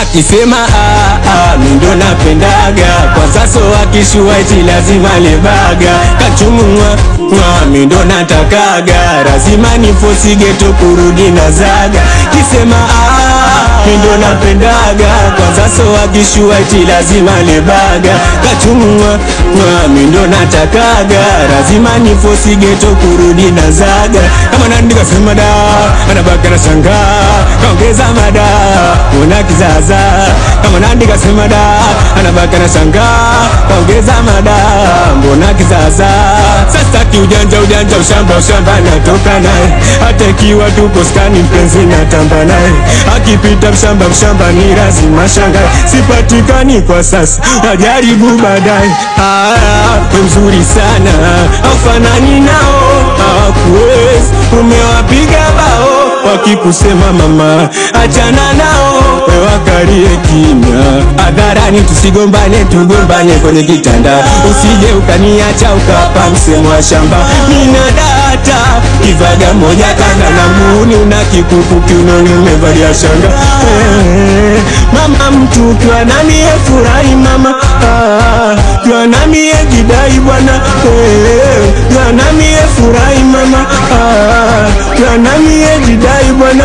Akisema mimi ndo napendaga, kwa sasa akishua eti lazima lebaga, kachumwa mimi ndo natakaga, lazima nifosi geto kurudi na zaga. Kisema mimi ndo napendaga, kwa sasa akishua eti lazima lebaga, kachumwa mimi ndo natakaga, lazima nifosi geto kurudi na zaga. Kama nani kasema da anabaka na shanga kaongeza mada una kizaza. Kama nani kasema da anabaka na shanga kaongeza mada mbona kizaza. Sasa kiujanja ushamba natoka naye, hata ikiwa tuko skani mpenzi natamba naye, akipita mshamba ni lazima shangae, sipatikani kwa sasa najaribu baadaye. Mzuri sana aufanani nao, hawakuwezi umewapiga bao, wakikusema mama achana nao wakalie kimya. Hadharani tusigombane, tugombane kwenye kitanda, usije ukaniacha ukapa msemo wa shamba. Nina data kivaga moja kanda na muni una kikuku kiunoni umevalia shanga. Mama mtu kwa nami furahi mama, kwa nami jidai bwana, kwa nami furahi mama, kwa nami jidai bwana.